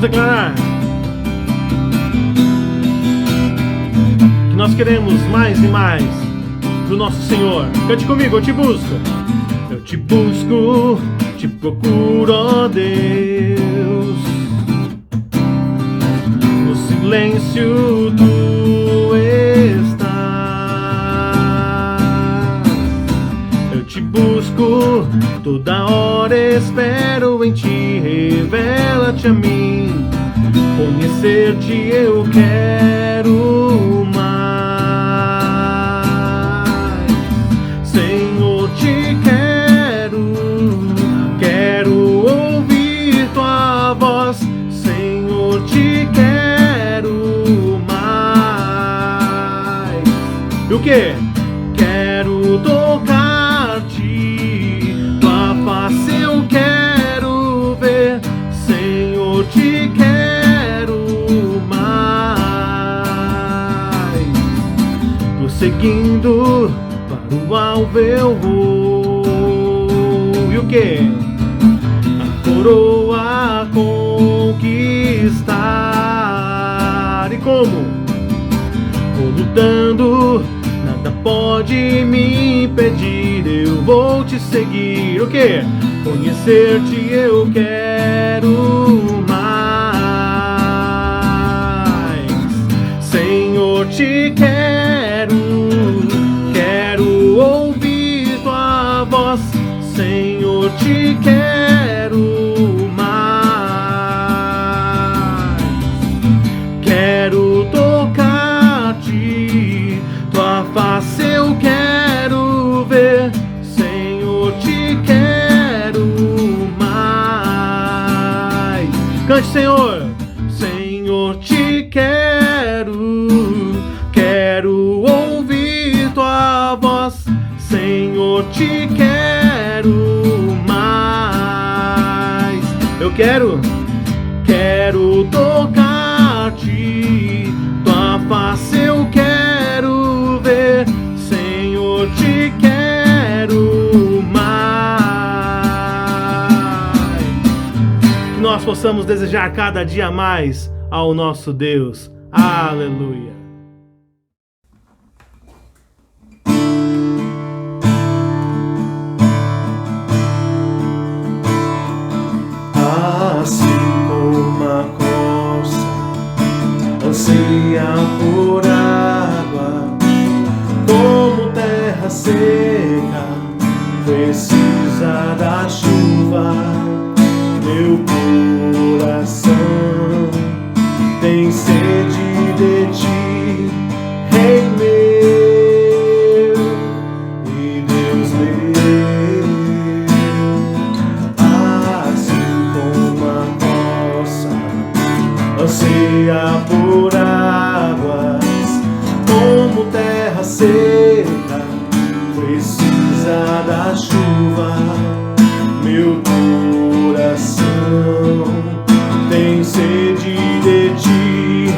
declarar que nós queremos mais e mais do nosso Senhor. Cante comigo, eu te busco. Eu te busco, te procuro, ó Deus. No silêncio tu estás. Eu te busco, toda hora espero em ti. Revela-te a mim, conhecer-te eu quero mais. Senhor, te quero ouvir tua voz. Senhor, te quero mais. E o que? Quero tocar-te, tua face eu quero ver. Senhor, te quero mais. Prosseguindo para o alvo eu vou. E o que? A coroa conquistar. E como? Vou lutando, nada pode me impedir. Eu vou te seguir. O que? Conhecer-te eu quero mais. Senhor, te quero ouvir tua voz. Senhor, te quero mais. Quero tocar-te, tua face eu quero ver. Senhor, te quero mais. Cante, Senhor. Senhor, te quero ouvir tua voz. Senhor, te quero mais. Eu quero tocar-te, tua face eu quero ver. Senhor, te quero mais. Que nós possamos desejar cada dia mais ao nosso Deus. Aleluia. Assim como a costa anseia por água, como terra seca precisa da chuva, meu coração tem sede de ti, Rei meu e Deus meu. Assim como a costa anseia por águas, como terra seca precisa da chuva, meu coração tem sede de ti,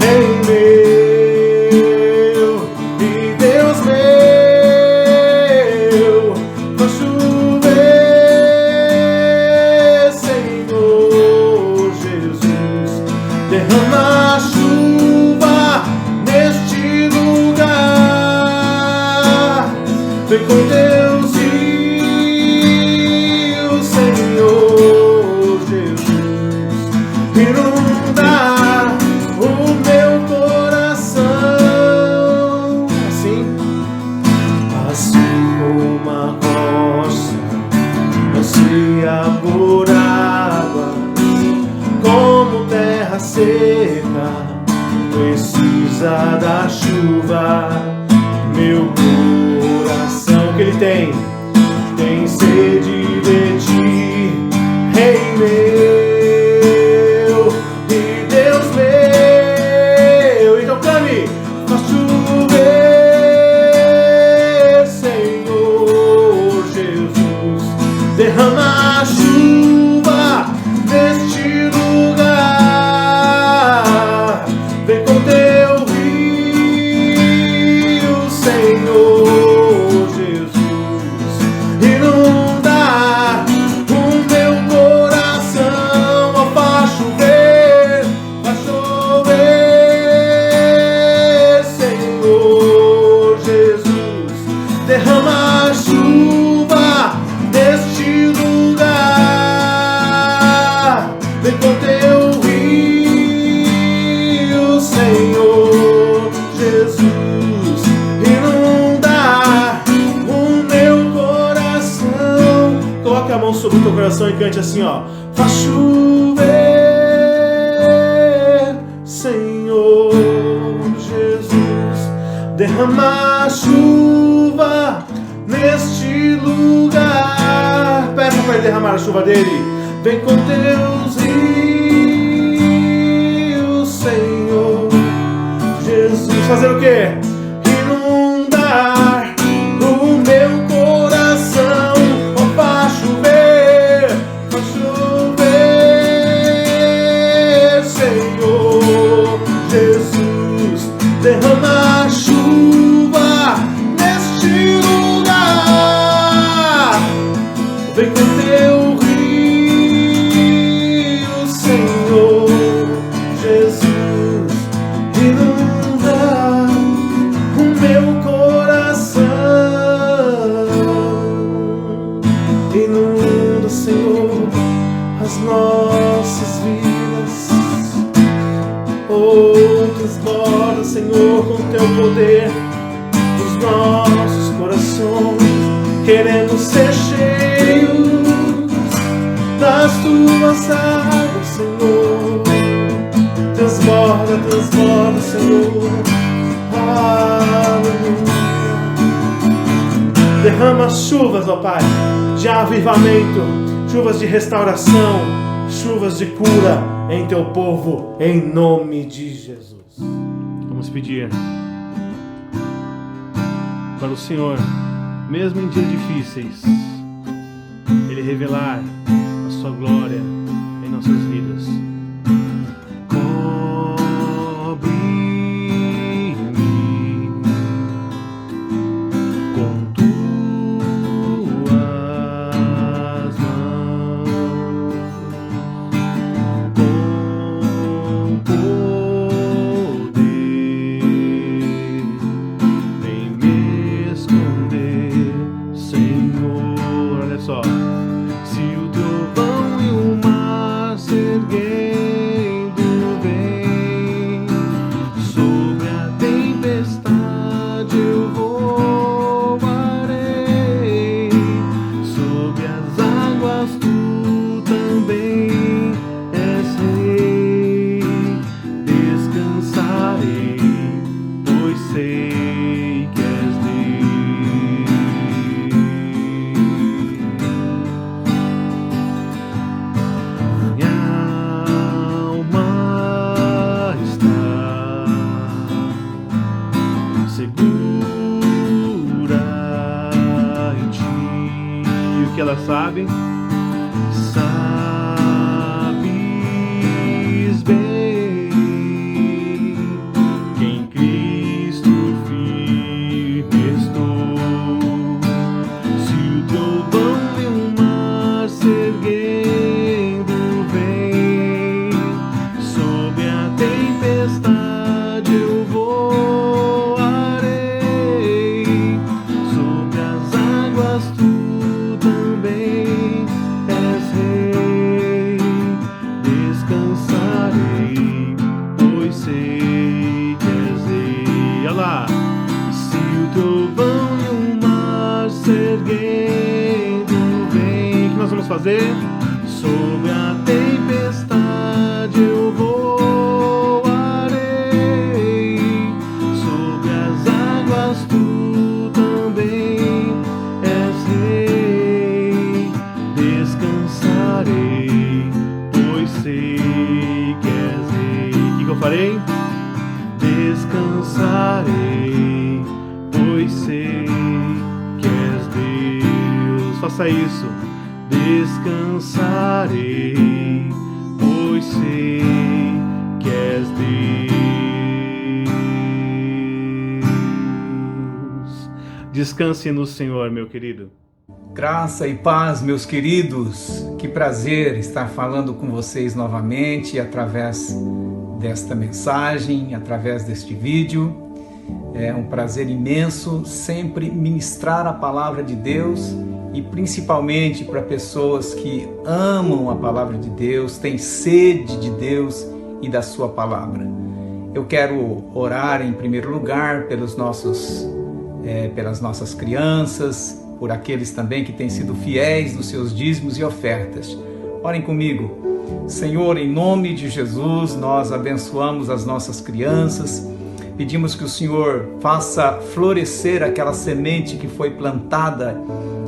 Rei meu e Deus meu. Faz chover, Senhor Jesus, derrama a chuva neste lugar. Vem com teus rios, Senhor Jesus, inundar o meu coração. Assim como a costa anseia por águas, como terra seca precisa da chuva, meu coração que ele tem sede de ti, Rei meu e Deus meu. Então clame, faz chover, Senhor Jesus, derrama a chuva neste lugar. Vem com teu rio, Senhor derrama chuva neste lugar. Vem com teu rio, Senhor Jesus, inundar o meu coração. Coloque a mão sobre o teu coração e cante assim, ó. Faz chover, Senhor Jesus, derrama chuva neste lugar. Peça para ele derramar a chuva dele. Vem com teus rios, Senhor Jesus. Fazer o quê? Inundar o meu coração. Oh, faz chover, Senhor Jesus. Derrama chuva neste lugar. Vem com teu rio, Senhor Jesus, inunda o meu coração. Inunda, Senhor, as nossas vidas. Oh, transborda, Senhor, com teu poder os nossos corações. Queremos ser cheios das tuas águas, Senhor. Transborda, transborda, Senhor. Aleluia. Derrama chuvas, ó Pai, de avivamento, chuvas de restauração, chuvas de cura em teu povo, em nome de Jesus. Vamos pedir para o Senhor, mesmo em dias difíceis, Ele revelar a sua glória em nossas vidas. Cobre-me com tuas mãos, com poder, vem me esconder, Senhor. Olha só. Se o trovão e o mar se erguendo vem, sobre a tempestade eu voarei, sobre as águas tu também és rei. Descansarei, pois sei que és Deus. Minha alma está segura em ti. E o que ela sabe? Sabes bem que em Cristo firme estou. Se o trovão e o mar se erguendo vem, sobre a tempestade eu voarei, sobre as águas tu também és rei. Descansarei, pois sei que és rei. Olha lá. Se o trovão e o mar se erguendo vem, o que nós vamos fazer? Sobre a tempestade eu voarei, sobre as águas tu também és rei. Descansarei, pois sei que és rei. O que eu farei? Descansarei, pois sei que és Deus. Faça isso. Descansarei, pois sei que és Deus. Descanse no Senhor, meu querido. Graça e paz, meus queridos. Que prazer estar falando com vocês novamente através desta mensagem, através deste vídeo. É um prazer imenso sempre ministrar a palavra de Deus e principalmente para pessoas que amam a palavra de Deus, têm sede de Deus e da sua palavra. Eu quero orar em primeiro lugar pelas nossas crianças, por aqueles também que têm sido fiéis nos seus dízimos e ofertas. Orem comigo. Senhor, em nome de Jesus, nós abençoamos as nossas crianças, pedimos que o Senhor faça florescer aquela semente que foi plantada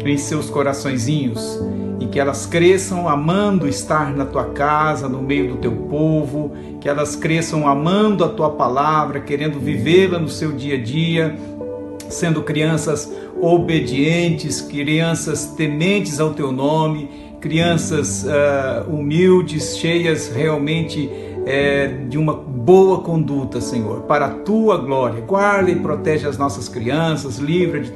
em seus coraçõezinhos e que elas cresçam amando estar na tua casa, no meio do teu povo, que elas cresçam amando a tua palavra, querendo vivê-la no seu dia a dia, sendo crianças obedientes, crianças tementes ao teu nome, crianças humildes, cheias realmente de uma boa conduta, Senhor, para a tua glória. Guarda e protege as nossas crianças, livra de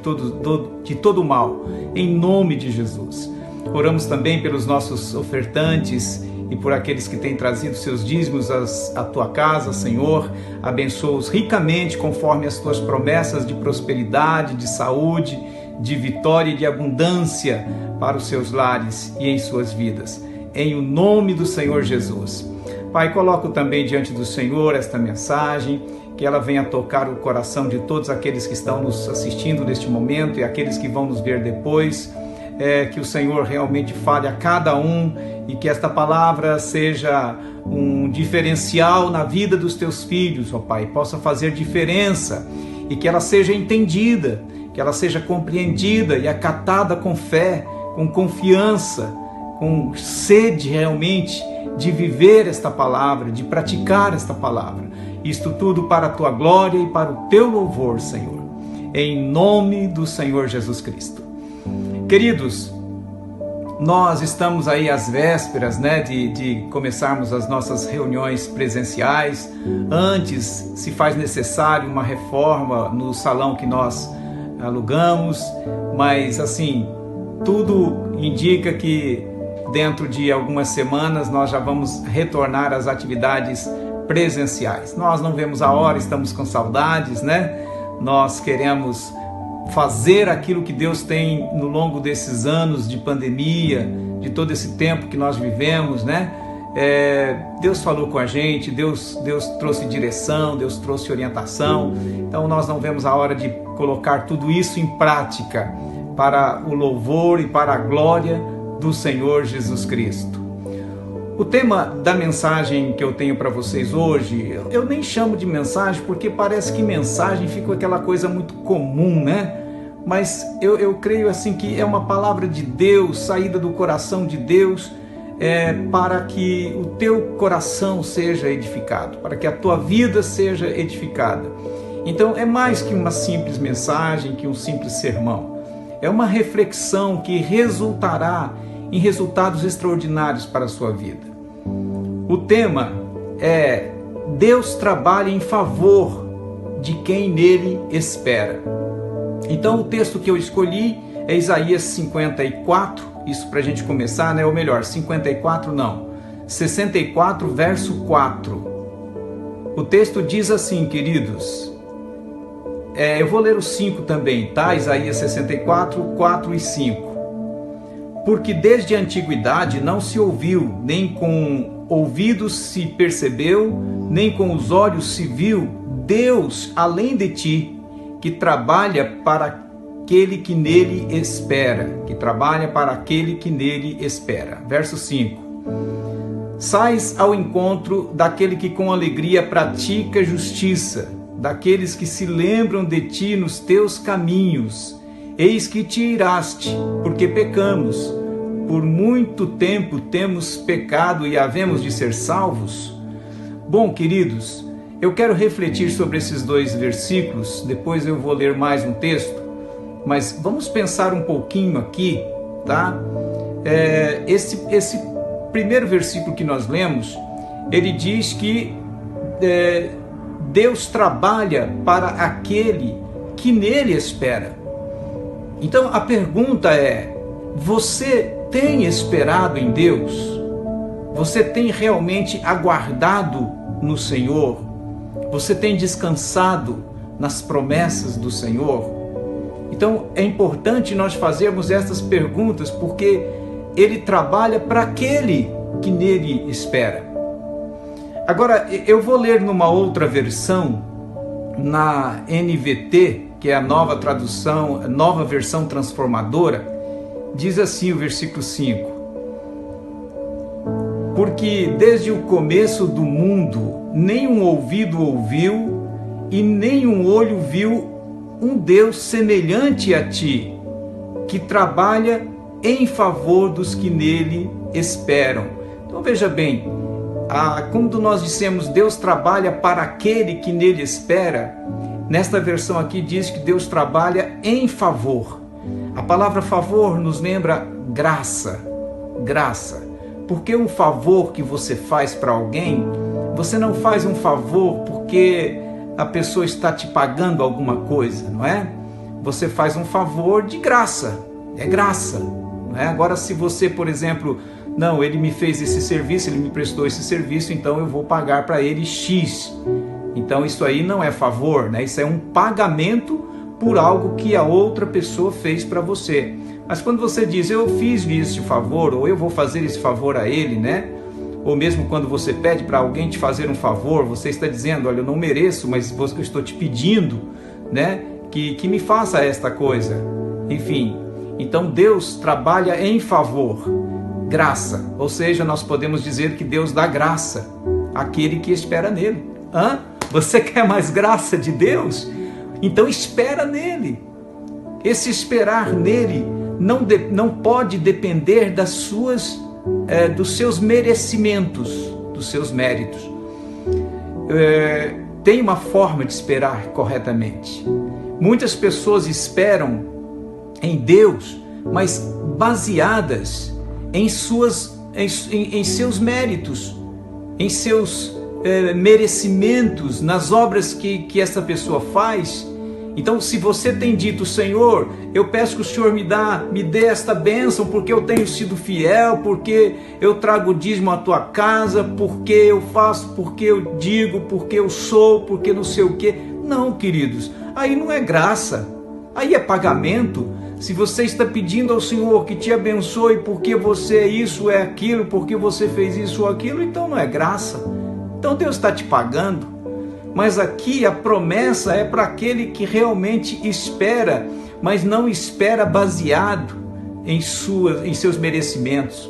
todo mal, em nome de Jesus. Oramos também pelos nossos ofertantes e por aqueles que têm trazido seus dízimos à tua casa, Senhor. Abençoa-os ricamente conforme as tuas promessas de prosperidade, de saúde, de vitória e de abundância para os seus lares e em suas vidas. Em o nome do Senhor Jesus. Pai, coloco também diante do Senhor esta mensagem, que ela venha tocar o coração de todos aqueles que estão nos assistindo neste momento e aqueles que vão nos ver depois. Que o Senhor realmente fale a cada um e que esta palavra seja um diferencial na vida dos teus filhos, ó Pai, possa fazer diferença e que ela seja entendida, que ela seja compreendida e acatada com fé, com confiança, com sede realmente de viver esta palavra, de praticar esta palavra. Isto tudo para a tua glória e para o teu louvor, Senhor. Em nome do Senhor Jesus Cristo. Queridos, nós estamos aí às vésperas, de começarmos as nossas reuniões presenciais. Antes se faz necessário uma reforma no salão que nós alugamos, mas assim, tudo indica que dentro de algumas semanas nós já vamos retornar às atividades presenciais. Nós não vemos a hora, estamos com saudades, Nós queremos fazer aquilo que Deus tem no longo desses anos de pandemia, de todo esse tempo que nós vivemos, Deus falou com a gente, Deus trouxe direção, Deus trouxe orientação. Então nós não vemos a hora de colocar tudo isso em prática para o louvor e para a glória do Senhor Jesus Cristo. O tema da mensagem que eu tenho para vocês hoje, eu nem chamo de mensagem porque parece que mensagem fica aquela coisa muito comum, Mas eu creio assim que é uma palavra de Deus, saída do coração de Deus, para que o teu coração seja edificado, para que a tua vida seja edificada. Então é mais que uma simples mensagem, que um simples sermão. É uma reflexão que resultará em resultados extraordinários para a sua vida. O tema é: Deus trabalha em favor de quem nele espera. Então o texto que eu escolhi é Isaías 54, isso para a gente começar, ou melhor, 64 verso 4. O texto diz assim, queridos, eu vou ler o 5 também, tá? Isaías 64, 4 e 5. Porque desde a antiguidade não se ouviu, nem com ouvidos se percebeu, nem com os olhos se viu, Deus além de ti, que trabalha para aquele que nele espera, Verso 5. Sais ao encontro daquele que com alegria pratica justiça, daqueles que se lembram de ti nos teus caminhos. Eis que te iraste, porque pecamos. Por muito tempo temos pecado e havemos de ser salvos. Bom, queridos, eu quero refletir sobre esses dois versículos, depois eu vou ler mais um texto, mas vamos pensar um pouquinho aqui, tá? Esse primeiro versículo que nós lemos, ele diz que Deus trabalha para aquele que nele espera. Então a pergunta é: você tem esperado em Deus? Você tem realmente aguardado no Senhor? Você tem descansado nas promessas do Senhor? Então é importante nós fazermos essas perguntas, porque Ele trabalha para aquele que nele espera. Agora, eu vou ler numa outra versão, na NVT, que é a nova tradução, a nova versão transformadora. Diz assim o versículo 5: porque desde o começo do mundo, nenhum ouvido ouviu e nenhum olho viu um Deus semelhante a ti, que trabalha em favor dos que nele esperam. Então veja bem, quando nós dissemos Deus trabalha para aquele que nele espera, nesta versão aqui diz que Deus trabalha em favor. A palavra favor nos lembra graça, graça. Porque um favor que você faz para alguém, você não faz um favor porque a pessoa está te pagando alguma coisa, não é? Você faz um favor de graça, é graça, não é? Agora, se você, por exemplo, não, ele me fez esse serviço, ele me prestou esse serviço, então eu vou pagar para ele X. Então isso aí não é favor, né? Isso é um pagamento por algo que a outra pessoa fez para você. Mas quando você diz, eu fiz esse favor, ou eu vou fazer esse favor a ele, né? Ou mesmo quando você pede para alguém te fazer um favor, você está dizendo, olha, eu não mereço, mas eu estou te pedindo, né? Que me faça esta coisa. Enfim, então Deus trabalha em favor, graça. Ou seja, nós podemos dizer que Deus dá graça àquele que espera nele. Você quer mais graça de Deus? Então espera nele. Esse esperar nele não pode depender dos seus merecimentos, dos seus méritos. Tem uma forma de esperar corretamente. Muitas pessoas esperam em Deus, mas baseadas em seus méritos, em seus merecimentos, nas obras que essa pessoa faz. Então, se você tem dito, Senhor, eu peço que o Senhor me dê esta bênção, porque eu tenho sido fiel, porque eu trago o dízimo à tua casa, porque eu faço, porque eu digo, porque eu sou, porque não sei o quê. Não, queridos, aí não é graça, aí é pagamento. Se você está pedindo ao Senhor que te abençoe porque você é isso, é aquilo, porque você fez isso ou aquilo, então não é graça. Então Deus está te pagando. Mas aqui a promessa é para aquele que realmente espera, mas não espera baseado em seus merecimentos,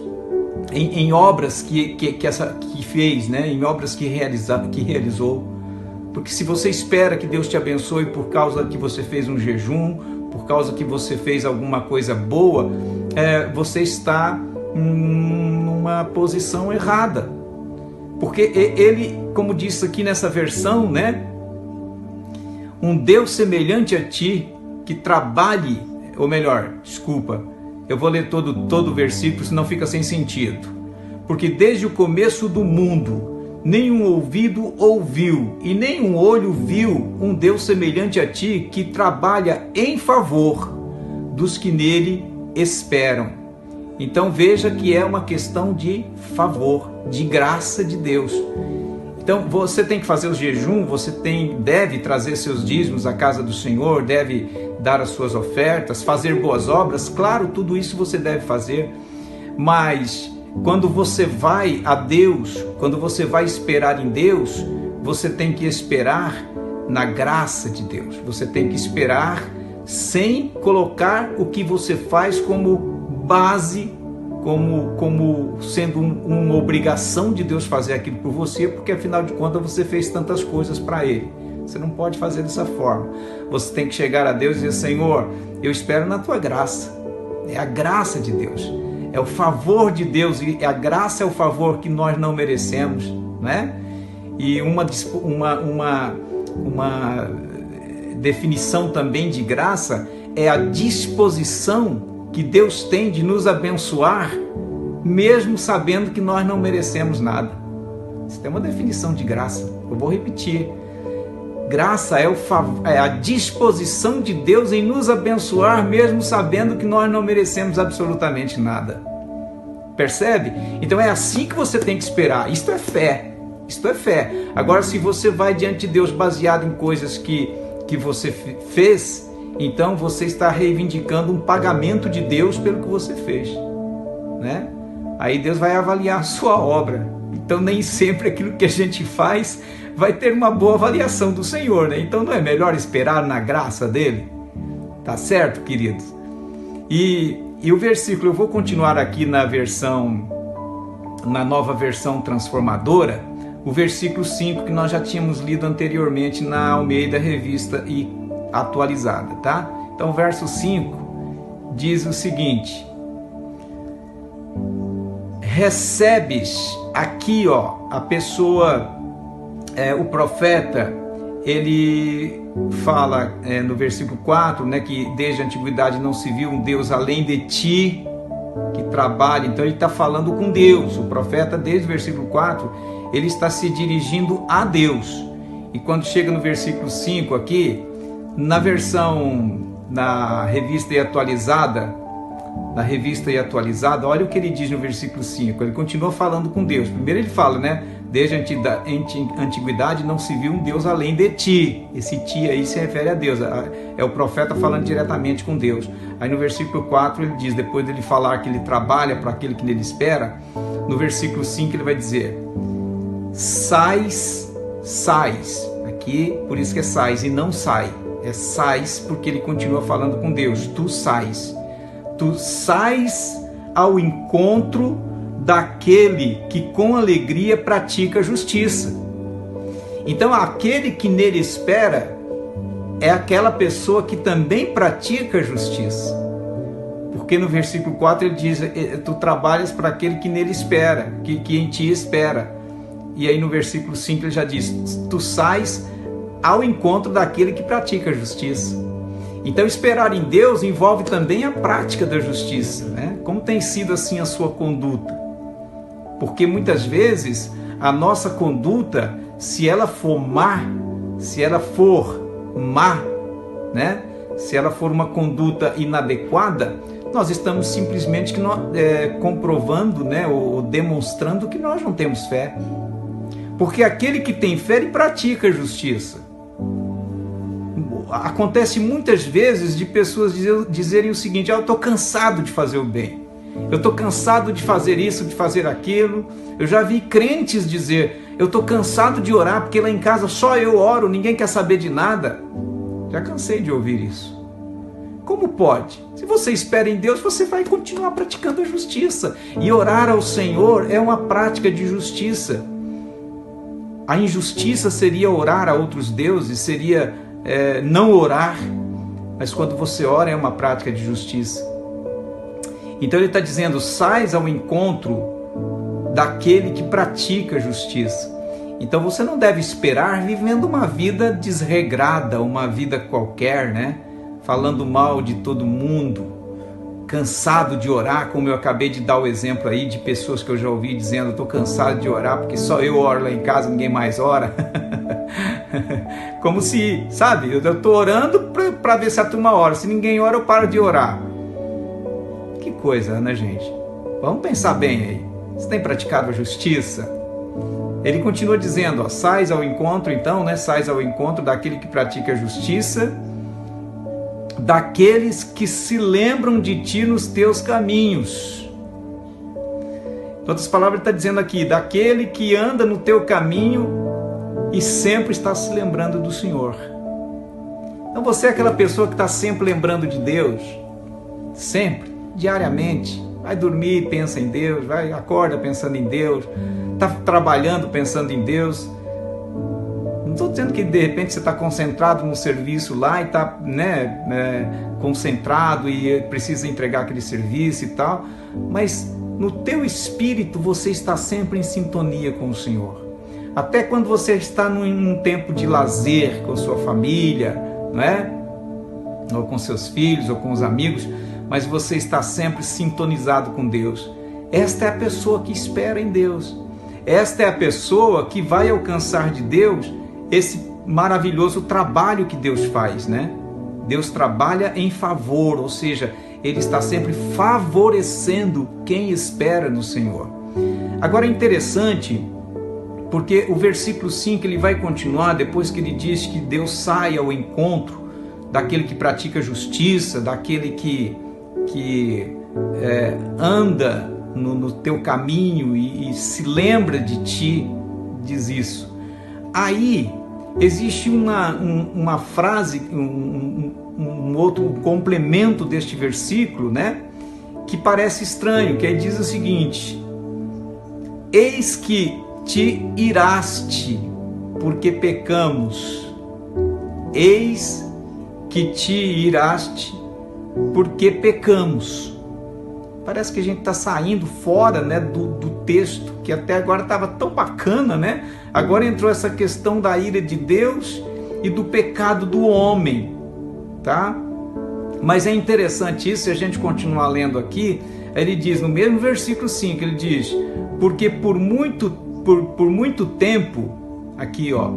em obras que fez, né? Em obras que realizou. Porque se você espera que Deus te abençoe por causa que você fez um jejum, por causa que você fez alguma coisa boa, você está numa posição errada. Porque ele, como disse aqui nessa versão, né? Um Deus semelhante a ti, que trabalhe, ou melhor, desculpa, eu vou ler todo o versículo, senão fica sem sentido. Porque desde o começo do mundo, nenhum ouvido ouviu e nenhum olho viu um Deus semelhante a ti, que trabalha em favor dos que nele esperam. Então veja que é uma questão de favor, de graça de Deus. Então você tem que fazer o jejum, você deve trazer seus dízimos à casa do Senhor, deve dar as suas ofertas, fazer boas obras, claro, tudo isso você deve fazer. Mas quando você vai a Deus, quando você vai esperar em Deus, você tem que esperar na graça de Deus. Você tem que esperar sem colocar o que você faz como base, como sendo uma obrigação de Deus fazer aquilo por você, porque afinal de contas você fez tantas coisas para Ele. Você não pode fazer dessa forma. Você tem que chegar a Deus e dizer, Senhor, eu espero na Tua graça. É a graça de Deus, é o favor de Deus, e a graça é o favor que nós não merecemos, né? E uma definição também de graça é a disposição que Deus tem de nos abençoar, mesmo sabendo que nós não merecemos nada. Isso é uma definição de graça. Eu vou repetir. Graça é a disposição de Deus em nos abençoar, mesmo sabendo que nós não merecemos absolutamente nada. Percebe? Então é assim que você tem que esperar. Isto é fé. Isto é fé. Agora, se você vai diante de Deus baseado em coisas que que você fez, então você está reivindicando um pagamento de Deus pelo que você fez, né? Aí Deus vai avaliar a sua obra. Então nem sempre aquilo que a gente faz vai ter uma boa avaliação do Senhor, né? Então não é melhor esperar na graça dele? Tá certo, queridos? E o versículo, eu vou continuar aqui na nova versão transformadora, o versículo 5 que nós já tínhamos lido anteriormente na Almeida Revista e Atualizada, tá? Então o verso 5 diz o seguinte: recebes, aqui ó, a pessoa, o profeta, ele fala no versículo 4, né, que desde a antiguidade não se viu um Deus além de ti, que trabalha. Então ele está falando com Deus. O profeta, desde o versículo 4, ele está se dirigindo a Deus. E quando chega no versículo 5 aqui, na revista e atualizada, olha o que ele diz no versículo 5. Ele continua falando com Deus. Primeiro ele fala, né, desde a antiguidade não se viu um Deus além de ti. Esse ti aí se refere a Deus, é o profeta falando diretamente com Deus. Aí no versículo 4 ele diz, depois dele falar que ele trabalha para aquele que nele espera, no versículo 5 ele vai dizer: sais, aqui por isso que é sais e não sai, é sais porque ele continua falando com Deus. Tu sais ao encontro daquele que com alegria pratica a justiça. Então aquele que nele espera é aquela pessoa que também pratica a justiça, porque no versículo 4 ele diz: tu trabalhas para aquele que nele espera, que em ti espera. E aí no versículo 5 ele já diz: tu sais ao encontro daquele que pratica a justiça. Então esperar em Deus envolve também a prática da justiça, né? Como tem sido assim a sua conduta? Porque muitas vezes a nossa conduta, se ela for má, né? Se ela for uma conduta inadequada, nós estamos simplesmente comprovando, né? Ou demonstrando que nós não temos fé. Porque aquele que tem fé, ele pratica a justiça. Acontece muitas vezes de pessoas dizerem o seguinte: eu estou cansado de fazer o bem, eu estou cansado de fazer isso, de fazer aquilo. Eu já vi crentes dizer: eu estou cansado de orar, porque lá em casa só eu oro, ninguém quer saber de nada. Já cansei de ouvir isso. Como pode? Se você espera em Deus, você vai continuar praticando a justiça. E orar ao Senhor é uma prática de justiça. A injustiça seria orar a outros deuses, seria não orar, mas quando você ora é uma prática de justiça. Então ele está dizendo: sais ao encontro daquele que pratica a justiça. Então você não deve esperar vivendo uma vida desregrada, uma vida qualquer, né? Falando mal de todo mundo, cansado de orar, como eu acabei de dar o exemplo aí de pessoas que eu já ouvi dizendo: estou cansado de orar porque só eu oro lá em casa, ninguém mais ora. Como se, sabe, eu estou orando para ver se a turma ora, se ninguém ora eu paro de orar. Que coisa, né, gente? Vamos pensar bem aí. Você tem praticado a justiça? Ele continua dizendo, ó, sais ao encontro, então, né? Sais ao encontro daquele que pratica a justiça, daqueles que se lembram de ti nos teus caminhos. Em outras palavras, ele está dizendo aqui: daquele que anda no teu caminho e sempre está se lembrando do Senhor. Então você é aquela pessoa que está sempre lembrando de Deus, sempre, diariamente. Vai dormir, pensa em Deus, acorda pensando em Deus, está trabalhando pensando em Deus. Não estou dizendo que de repente você está concentrado no serviço lá e está concentrado e precisa entregar aquele serviço e tal, mas no teu espírito você está sempre em sintonia com o Senhor. Até quando você está num tempo de lazer com sua família, não é? Ou com seus filhos, ou com os amigos, mas você está sempre sintonizado com Deus. Esta é a pessoa que espera em Deus. Esta é a pessoa que vai alcançar de Deus esse maravilhoso trabalho que Deus faz, né? Deus trabalha em favor, ou seja, Ele está sempre favorecendo quem espera no Senhor. Agora é interessante Porque o versículo 5 ele vai continuar depois que ele diz que Deus sai ao encontro daquele que pratica justiça, daquele que anda no teu caminho e se lembra de ti, diz isso. Aí existe uma frase, um outro complemento deste versículo, né, que parece estranho, que aí diz o seguinte: eis que te iraste porque pecamos. Eis que te iraste porque pecamos. Parece que a gente está saindo fora, né, do texto, que até agora estava tão bacana, né? Agora entrou essa questão da ira de Deus e do pecado do homem, tá? Mas é interessante isso, se a gente continuar lendo aqui, ele diz, no mesmo versículo 5, ele diz, porque por muito tempo, aqui ó,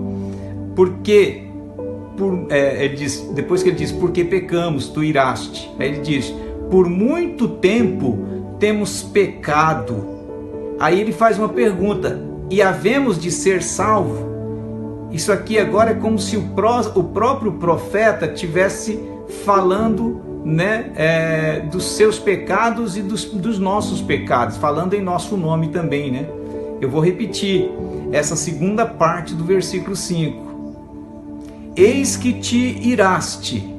ele diz, depois que ele diz, porque pecamos, tu iraste, aí ele diz, por muito tempo temos pecado. Aí ele faz uma pergunta, e havemos de ser salvo? Isso aqui agora é como se o próprio profeta tivesse falando, né, dos seus pecados e dos nossos pecados, falando em nosso nome também, né? Eu vou repetir essa segunda parte do versículo 5. Eis que te iraste,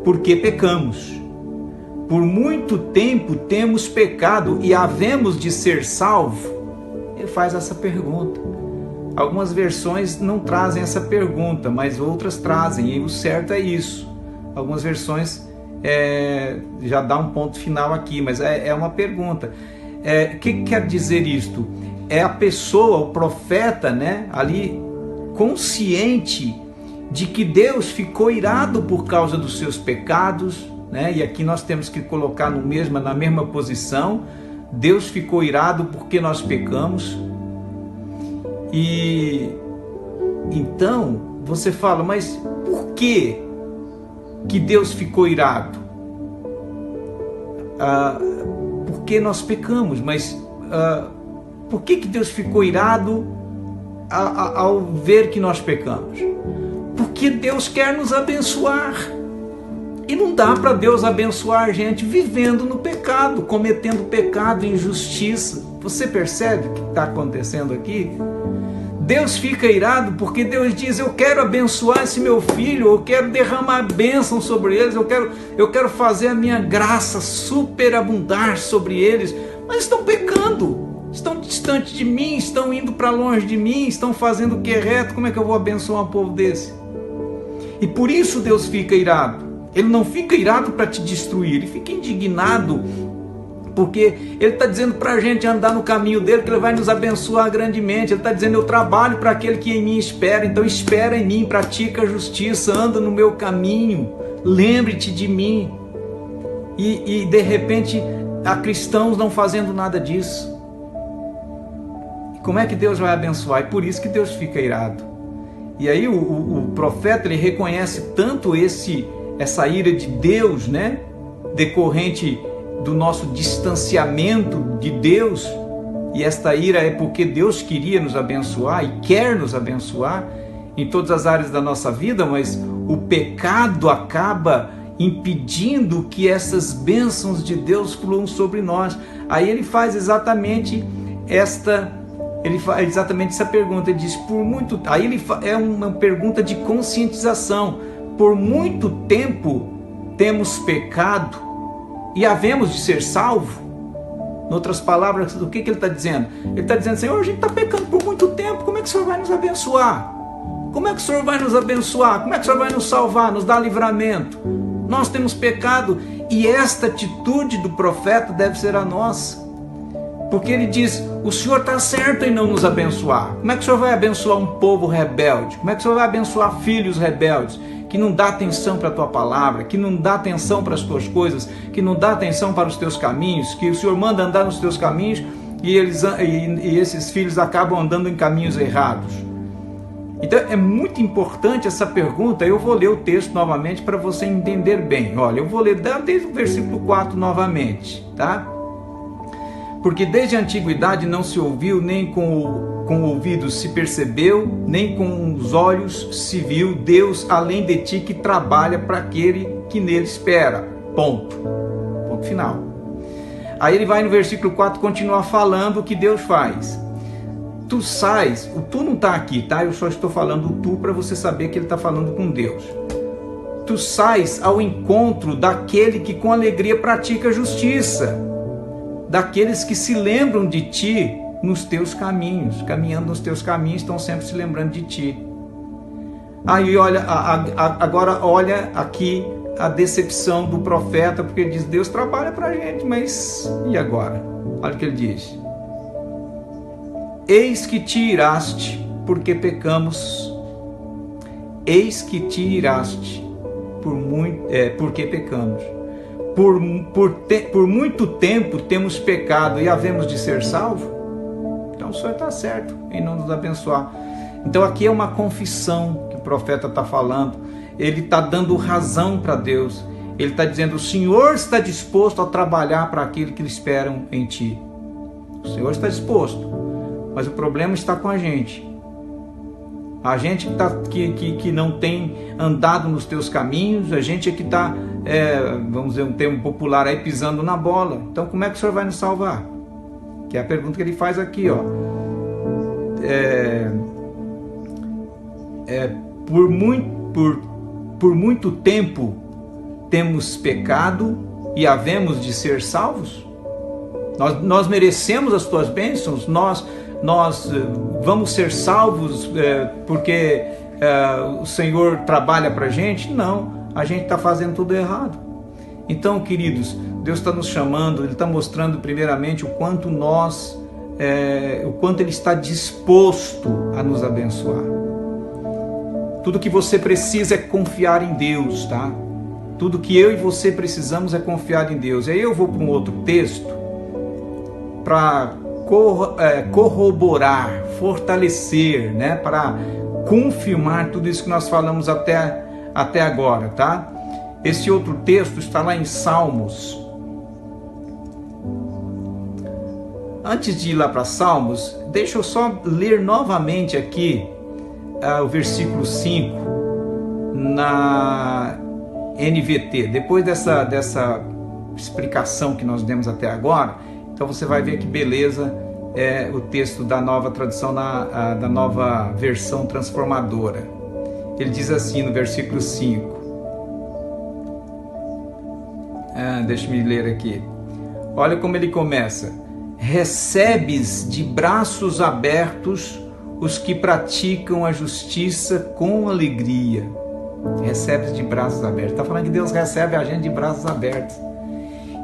porque pecamos. Por muito tempo temos pecado e havemos de ser salvo? Ele faz essa pergunta. Algumas versões não trazem essa pergunta, mas outras trazem, e o certo é isso. Algumas versões já dá um ponto final aqui, mas é uma pergunta. O que quer dizer isto? É a pessoa, o profeta, né, ali consciente de que Deus ficou irado por causa dos seus pecados, né? E aqui nós temos que colocar na mesma posição. Deus ficou irado porque nós pecamos. E então você fala, mas por que Deus ficou irado? Porque nós pecamos, mas por que Deus ficou irado ao ver que nós pecamos? Porque Deus quer nos abençoar. E não dá para Deus abençoar a gente vivendo no pecado, cometendo pecado e injustiça. Você percebe o que está acontecendo aqui? Deus fica irado porque Deus diz, eu quero abençoar esse meu filho, eu quero derramar bênção sobre eles, eu quero fazer a minha graça superabundar sobre eles, mas estão pecando, estão distantes de mim, estão indo para longe de mim, estão fazendo o que é reto. Como é que eu vou abençoar um povo desse? E por isso Deus fica irado. Ele não fica irado para te destruir, ele fica indignado, porque ele está dizendo para a gente andar no caminho dele, que ele vai nos abençoar grandemente. Ele está dizendo, eu trabalho para aquele que em mim espera, então espera em mim, pratica a justiça, anda no meu caminho, lembre-te de mim. E de repente, há cristãos não fazendo nada disso. Como é que Deus vai abençoar? É por isso que Deus fica irado. E aí o profeta, ele reconhece tanto essa ira de Deus, né, decorrente do nosso distanciamento de Deus, e esta ira é porque Deus queria nos abençoar e quer nos abençoar em todas as áreas da nossa vida, mas o pecado acaba impedindo que essas bênçãos de Deus fluam sobre nós. Aí ele faz exatamente essa pergunta, ele diz, é uma pergunta de conscientização. Por muito tempo temos pecado e havemos de ser salvo? Em outras palavras, o que ele está dizendo? Ele está dizendo, Senhor, a gente está pecando por muito tempo, como é que o Senhor vai nos abençoar? Como é que o Senhor vai nos abençoar? Como é que o Senhor vai nos salvar, nos dar livramento? Nós temos pecado, e esta atitude do profeta deve ser a nossa. Porque ele diz, o Senhor está certo em não nos abençoar. Como é que o Senhor vai abençoar um povo rebelde? Como é que o Senhor vai abençoar filhos rebeldes? Que não dá atenção para a tua palavra, que não dá atenção para as tuas coisas, que não dá atenção para os teus caminhos, que o Senhor manda andar nos teus caminhos e esses filhos acabam andando em caminhos errados. Então é muito importante essa pergunta. Eu vou ler o texto novamente para você entender bem. Olha, eu vou ler desde o versículo 4 novamente, tá? Porque desde a antiguidade não se ouviu, nem com o ouvido se percebeu, nem com os olhos se viu Deus além de ti que trabalha para aquele que nele espera. Ponto. Ponto final. Aí ele vai no versículo 4 continuar falando o que Deus faz. Tu sais, o tu não está aqui, tá? Eu só estou falando o tu para você saber que ele está falando com Deus. Tu sais ao encontro daquele que com alegria pratica a justiça, daqueles que se lembram de ti nos teus caminhos, caminhando nos teus caminhos, estão sempre se lembrando de ti. Aí olha, agora olha aqui a decepção do profeta, porque ele diz, Deus trabalha para a gente, mas e agora? Olha o que ele diz. Eis que te iraste, porque pecamos. Eis que te iraste, porque pecamos. Por muito tempo temos pecado e havemos de ser salvos. Então o Senhor está certo em não nos abençoar. Então aqui é uma confissão que o profeta está falando. Ele está dando razão para Deus. Ele está dizendo, o Senhor está disposto a trabalhar para aquele que esperam em ti. O Senhor está disposto. Mas o problema está com a gente. A gente que não tem andado nos teus caminhos, a gente é que está, vamos dizer um termo popular aí, pisando na bola. Então como é que o Senhor vai nos salvar? Que é a pergunta que ele faz aqui, ó. Por muito tempo temos pecado e havemos de ser salvos? Nós merecemos as tuas bênçãos? Nós vamos ser salvos porque o Senhor trabalha para a gente? Não, a gente está fazendo tudo errado. Então, queridos, Deus está nos chamando, Ele está mostrando primeiramente o quanto Ele está disposto a nos abençoar. Tudo que você precisa é confiar em Deus, tá? Tudo que eu e você precisamos é confiar em Deus. E aí eu vou para um outro texto para corroborar, fortalecer, né? Para confirmar tudo isso que nós falamos até agora, tá? Esse outro texto está lá em Salmos. Antes de ir lá para Salmos, deixa eu só ler novamente aqui o versículo 5 na NVT. Depois dessa explicação que nós demos até agora, então você vai ver que beleza é o texto da nova tradução, da nova versão transformadora. Ele diz assim no versículo 5. Deixa-me ler aqui. Olha como ele começa. Recebes de braços abertos os que praticam a justiça com alegria. Recebes de braços abertos. Está falando que Deus recebe a gente de braços abertos.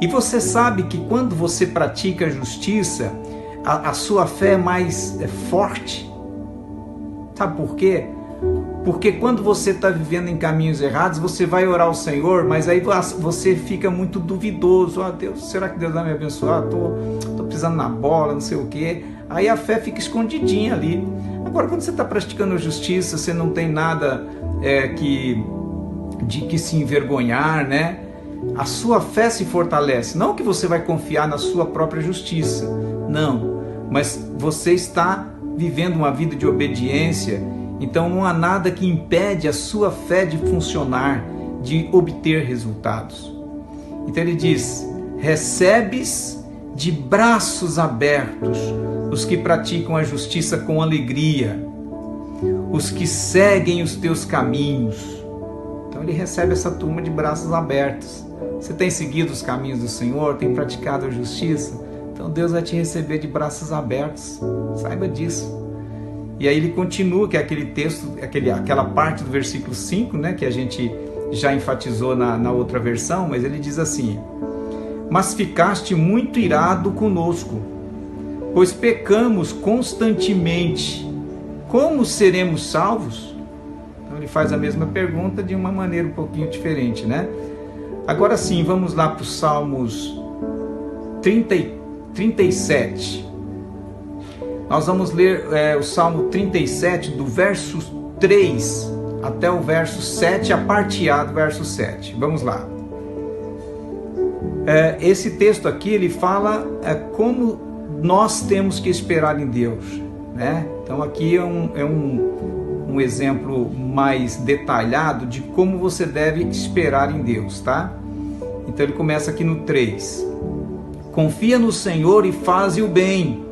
E você sabe que quando você pratica a justiça, a sua fé é mais forte. Sabe por quê? Porque quando você está vivendo em caminhos errados, você vai orar ao Senhor, mas aí você fica muito duvidoso. Deus, será que Deus vai me abençoar? Estou pisando na bola, não sei o quê. Aí a fé fica escondidinha ali. Agora, quando você está praticando a justiça, você não tem nada de que se envergonhar, né? A sua fé se fortalece. Não que você vai confiar na sua própria justiça, não. Mas você está vivendo uma vida de obediência. Então não há nada que impede a sua fé de funcionar, de obter resultados. Então ele diz, recebes de braços abertos os que praticam a justiça com alegria, os que seguem os teus caminhos. Então ele recebe essa turma de braços abertos. Você tem seguido os caminhos do Senhor, tem praticado a justiça? Então Deus vai te receber de braços abertos, saiba disso. E aí ele continua, que é aquele texto, aquela parte do versículo 5, né, que a gente já enfatizou na outra versão, mas ele diz assim, mas ficaste muito irado conosco, pois pecamos constantemente, como seremos salvos? Então ele faz a mesma pergunta de uma maneira um pouquinho diferente, né? Agora sim, vamos lá para os Salmos 37. Nós vamos ler o Salmo 37, do verso 3 até o verso 7, a parte A do verso 7. Vamos lá. Esse texto aqui, ele fala como nós temos que esperar em Deus, né? Então aqui é um exemplo mais detalhado de como você deve esperar em Deus, tá? Então ele começa aqui no 3. Confia no Senhor e faze o bem.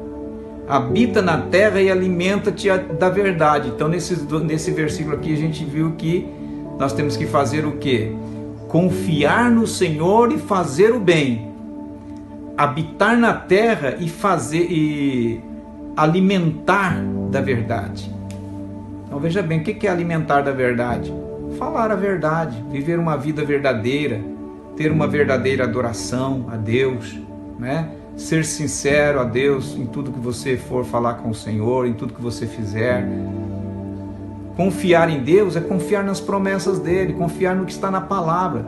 Habita na terra e alimenta-te da verdade. Então nesse versículo aqui a gente viu que nós temos que fazer o quê? Confiar no Senhor e fazer o bem. Habitar na terra e alimentar da verdade. Então veja bem, o que é alimentar da verdade? Falar a verdade, viver uma vida verdadeira, ter uma verdadeira adoração a Deus, né? Ser sincero a Deus em tudo que você for falar com o Senhor, em tudo que você fizer. Confiar em Deus é confiar nas promessas dele, confiar no que está na palavra.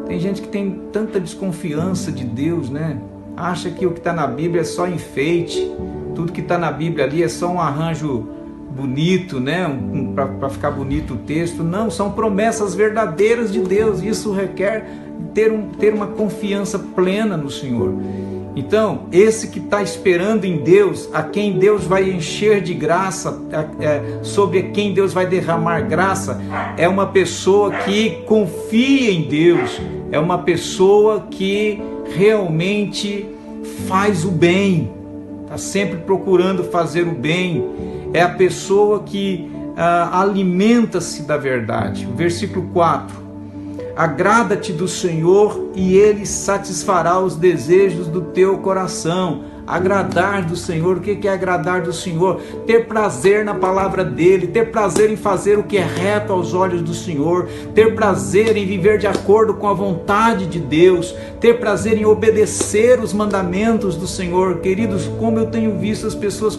Tem gente que tem tanta desconfiança de Deus, né? Acha que o que está na Bíblia é só enfeite, tudo que está na Bíblia ali é só um arranjo bonito, né? Para ficar bonito o texto. Não, são promessas verdadeiras de Deus. Isso requer ter uma confiança plena no Senhor. Então, esse que está esperando em Deus, a quem Deus vai encher de graça, sobre quem Deus vai derramar graça, é uma pessoa que confia em Deus, é uma pessoa que realmente faz o bem, está sempre procurando fazer o bem, é a pessoa que alimenta-se da verdade. O versículo 4. Agrada-te do Senhor e Ele satisfará os desejos do teu coração. Agradar do Senhor, o que é agradar do Senhor? Ter prazer na palavra dEle, ter prazer em fazer o que é reto aos olhos do Senhor, ter prazer em viver de acordo com a vontade de Deus, ter prazer em obedecer os mandamentos do Senhor. Queridos, como eu tenho visto as pessoas...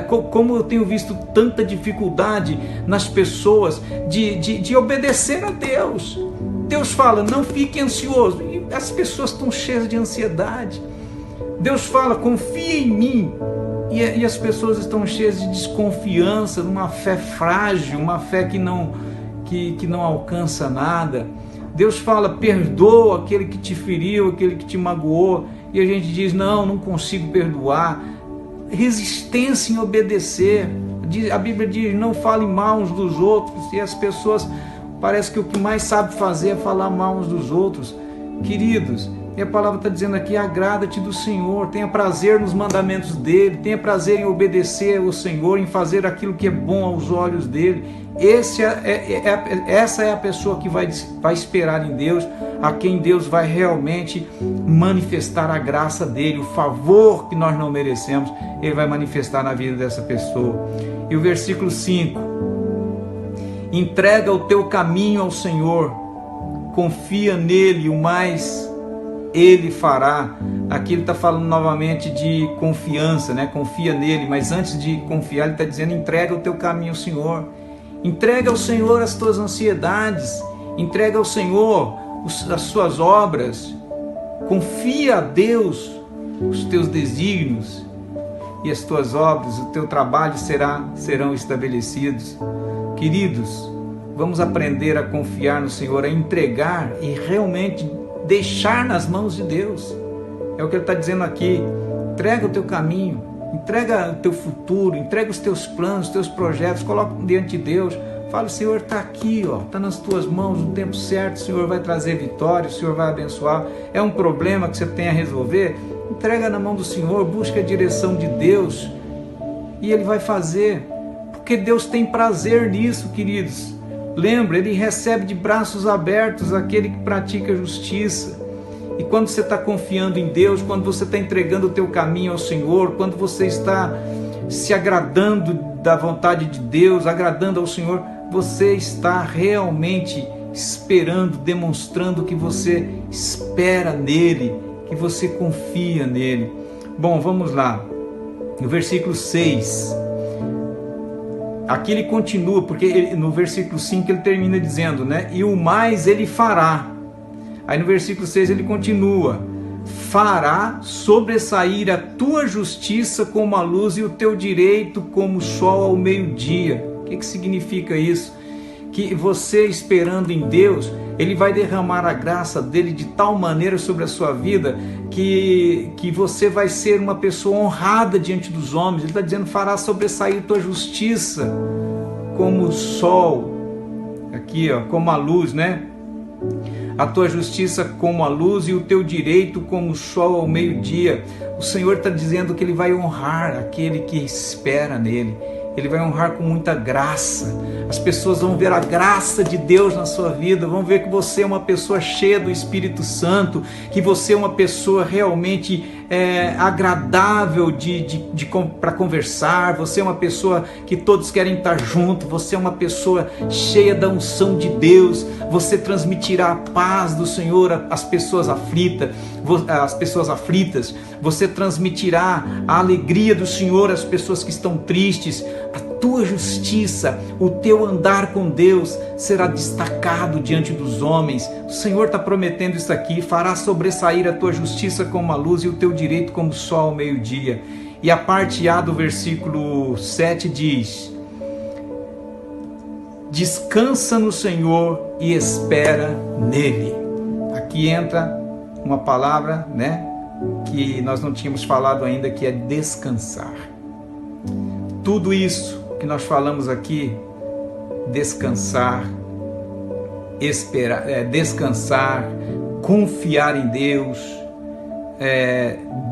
Como eu tenho visto tanta dificuldade nas pessoas de obedecer a Deus. Deus fala, não fique ansioso, e as pessoas estão cheias de ansiedade. Deus fala, confia em mim, e as pessoas estão cheias de desconfiança, uma fé frágil, uma fé que não alcança nada. Deus fala, perdoa aquele que te feriu, aquele que te magoou, e a gente diz, não consigo perdoar. Resistência em obedecer. A Bíblia diz, não fale mal uns dos outros, e as pessoas parece que o que mais sabe fazer é falar mal uns dos outros. Queridos, e a palavra está dizendo aqui, agrada-te do Senhor, tenha prazer nos mandamentos dEle, tenha prazer em obedecer ao Senhor, em fazer aquilo que é bom aos olhos dEle. Essa é a pessoa que vai esperar em Deus, a quem Deus vai realmente manifestar a graça dEle, o favor que nós não merecemos, Ele vai manifestar na vida dessa pessoa. E o versículo 5, entrega o teu caminho ao Senhor, confia nele, o mais Ele fará. Aqui ele está falando novamente de confiança, né? Confia nele, mas antes de confiar ele está dizendo, entrega o teu caminho ao Senhor. Entrega ao Senhor as tuas ansiedades, entrega ao Senhor as suas obras, confia a Deus os teus desígnios, e as tuas obras, o teu trabalho serão estabelecidos. Queridos, vamos aprender a confiar no Senhor, a entregar e realmente deixar nas mãos de Deus. É o que ele está dizendo aqui. Entrega o teu caminho, entrega o teu futuro, entrega os teus planos, os teus projetos, coloca diante de Deus. Fala, o Senhor está aqui, está nas tuas mãos no tempo certo, o Senhor vai trazer vitória, o Senhor vai abençoar. É um problema que você tem a resolver? Entrega na mão do Senhor, busca a direção de Deus e Ele vai fazer, porque Deus tem prazer nisso, queridos. Lembra, Ele recebe de braços abertos aquele que pratica justiça. E quando você está confiando em Deus, quando você está entregando o teu caminho ao Senhor, quando você está se agradando da vontade de Deus, agradando ao Senhor, você está realmente esperando, demonstrando que você espera nele, que você confia nele. Bom, vamos lá. No versículo 6, aqui ele continua, porque no versículo 5 ele termina dizendo, né? E o mais ele fará. Aí no versículo 6 ele continua, fará sobressair a tua justiça como a luz e o teu direito como o sol ao meio-dia. O que significa isso? Que você esperando em Deus, Ele vai derramar a graça dele de tal maneira sobre a sua vida que você vai ser uma pessoa honrada diante dos homens. Ele está dizendo: fará sobressair tua justiça como o sol, aqui ó, como a luz, né? A tua justiça como a luz e o teu direito como o sol ao meio-dia. O Senhor está dizendo que Ele vai honrar aquele que espera nele. Ele vai honrar com muita graça. As pessoas vão ver a graça de Deus na sua vida, vão ver que você é uma pessoa cheia do Espírito Santo, que você é uma pessoa realmente agradável para conversar, você é uma pessoa que todos querem estar junto, você é uma pessoa cheia da unção de Deus, você transmitirá a paz do Senhor às pessoas aflitas, você transmitirá a alegria do Senhor às pessoas que estão tristes. A tua justiça, o teu andar com Deus será destacado diante dos homens. O Senhor está prometendo isso aqui: fará sobressair a tua justiça como a luz e o teu direito como o sol ao meio-dia. E a parte A do versículo 7 diz: descansa no Senhor e espera nele. Aqui entra uma palavra, né, que nós não tínhamos falado ainda, que é descansar. Tudo isso que nós falamos aqui, descansar, esperar, descansar, confiar em Deus,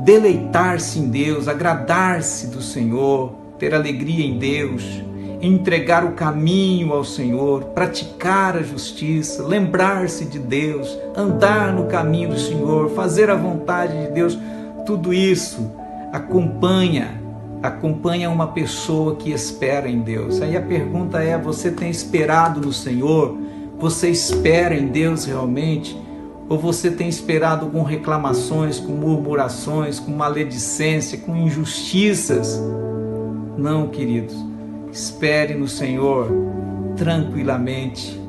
deleitar-se em Deus, agradar-se do Senhor, ter alegria em Deus, entregar o caminho ao Senhor, praticar a justiça, lembrar-se de Deus, andar no caminho do Senhor, fazer a vontade de Deus. Tudo isso acompanha uma pessoa que espera em Deus. Aí a pergunta é: você tem esperado no Senhor? Você espera em Deus realmente? Ou você tem esperado com reclamações, com murmurações, com maledicência, com injustiças? Não, queridos. Espere no Senhor tranquilamente.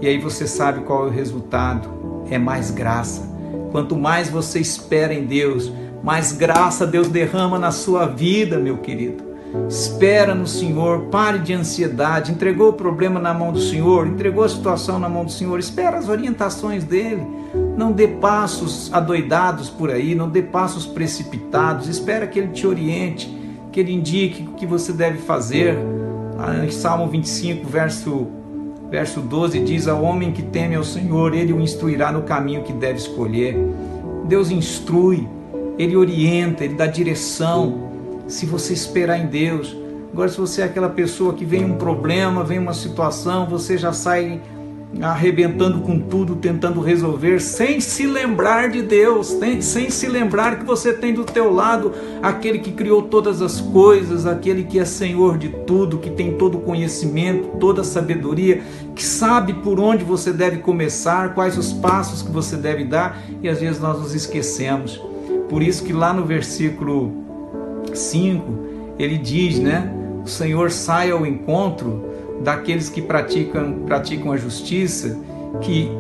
E aí você sabe qual é o resultado: é mais graça. Quanto mais você espera em Deus, mais graça Deus derrama na sua vida, meu querido. Espera no Senhor, pare de ansiedade. Entregou o problema na mão do Senhor, entregou a situação na mão do Senhor, espera as orientações dele. Não dê passos adoidados por aí, não dê passos precipitados. Espera que ele te oriente, que ele indique o que você deve fazer. Em Salmo 25, verso 12 diz: ao homem que teme ao Senhor, ele o instruirá no caminho que deve escolher. Deus instrui, Ele orienta, Ele dá direção, se você esperar em Deus. Agora, se você é aquela pessoa que vem um problema, vem uma situação, você já sai arrebentando com tudo, tentando resolver, sem se lembrar de Deus, sem se lembrar que você tem do teu lado aquele que criou todas as coisas, aquele que é Senhor de tudo, que tem todo o conhecimento, toda a sabedoria, que sabe por onde você deve começar, quais os passos que você deve dar, e às vezes nós nos esquecemos. Por isso que lá no versículo 5, ele diz, né? O Senhor sai ao encontro daqueles que praticam a justiça, que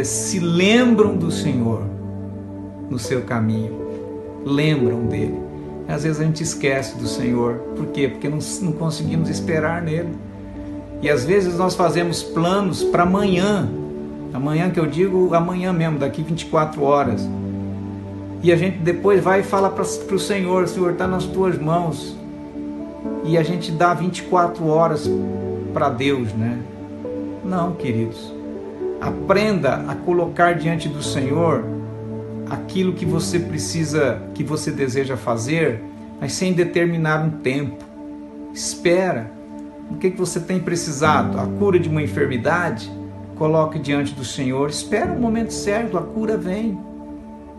se lembram do Senhor no seu caminho, lembram dele. Às vezes a gente esquece do Senhor. Por quê? Porque não conseguimos esperar nele. E às vezes nós fazemos planos para amanhã, que eu digo amanhã mesmo, daqui 24 horas. E a gente depois vai e fala para o Senhor: Senhor, está nas tuas mãos. E a gente dá 24 horas para Deus, né? Não, queridos. Aprenda a colocar diante do Senhor aquilo que você precisa, que você deseja fazer, mas sem determinar um tempo. Espera. O que você tem precisado? A cura de uma enfermidade? Coloque diante do Senhor. Espera o momento certo, a cura vem.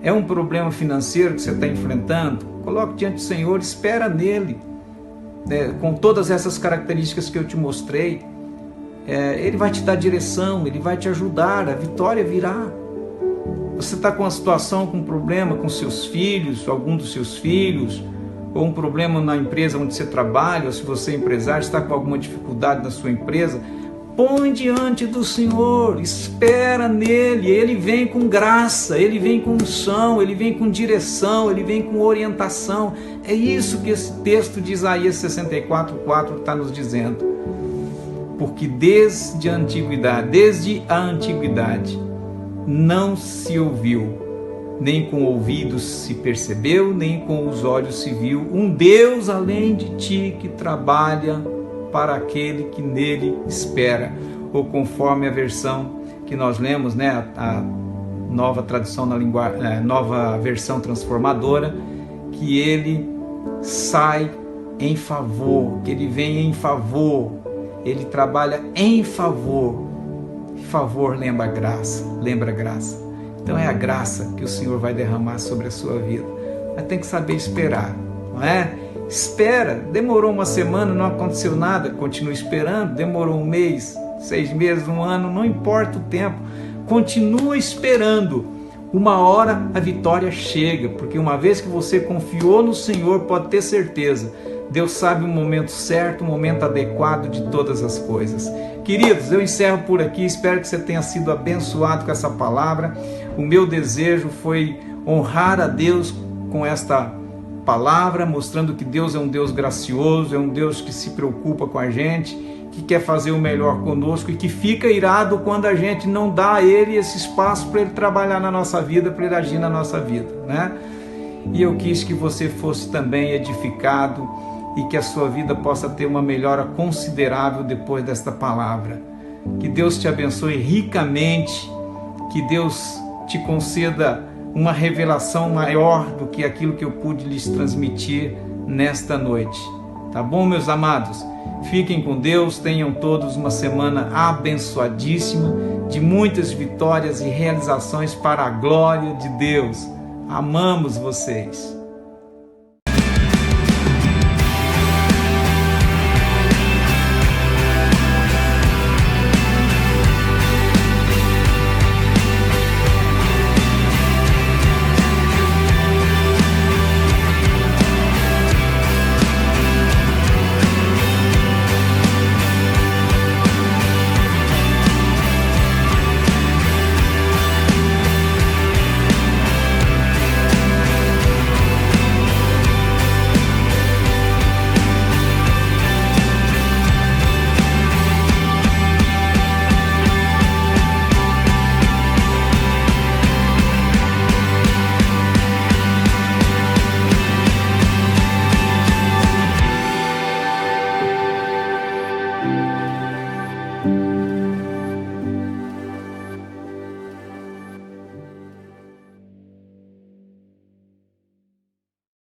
É um problema financeiro que você está enfrentando? Coloque diante do Senhor, espera nele. Com todas essas características que eu te mostrei, Ele vai te dar direção, Ele vai te ajudar, a vitória virá. Você está com uma situação, com um problema com seus filhos, algum dos seus filhos, ou um problema na empresa onde você trabalha, ou se você é empresário, está com alguma dificuldade na sua empresa, põe diante do Senhor, espera nele. Ele vem com graça, Ele vem com unção, Ele vem com direção, Ele vem com orientação. É isso que esse texto de Isaías 64:4 está nos dizendo. Porque desde a antiguidade, não se ouviu, nem com ouvidos se percebeu, nem com os olhos se viu, um Deus além de ti que trabalha para aquele que nele espera. Ou conforme a versão que nós lemos, né, a nova tradução na nova versão transformadora, que ele sai em favor, que ele vem em favor, ele trabalha em favor. Favor lembra graça. Então é a graça que o Senhor vai derramar sobre a sua vida. Mas tem que saber esperar, não é? Espera, demorou uma semana, não aconteceu nada, continua esperando, demorou um mês, 6 meses, um ano, não importa o tempo, continua esperando. Uma hora a vitória chega, porque uma vez que você confiou no Senhor, pode ter certeza, Deus sabe o momento certo, o momento adequado de todas as coisas. Queridos, eu encerro por aqui, espero que você tenha sido abençoado com essa palavra. O meu desejo foi honrar a Deus com esta palavra, mostrando que Deus é um Deus gracioso, é um Deus que se preocupa com a gente, que quer fazer o melhor conosco e que fica irado quando a gente não dá a Ele esse espaço para Ele trabalhar na nossa vida, para Ele agir na nossa vida, né? E eu quis que você fosse também edificado e que a sua vida possa ter uma melhora considerável depois desta palavra. Que Deus te abençoe ricamente, que Deus te conceda uma revelação maior do que aquilo que eu pude lhes transmitir nesta noite. Tá bom, meus amados? Fiquem com Deus, tenham todos uma semana abençoadíssima, de muitas vitórias e realizações para a glória de Deus. Amamos vocês.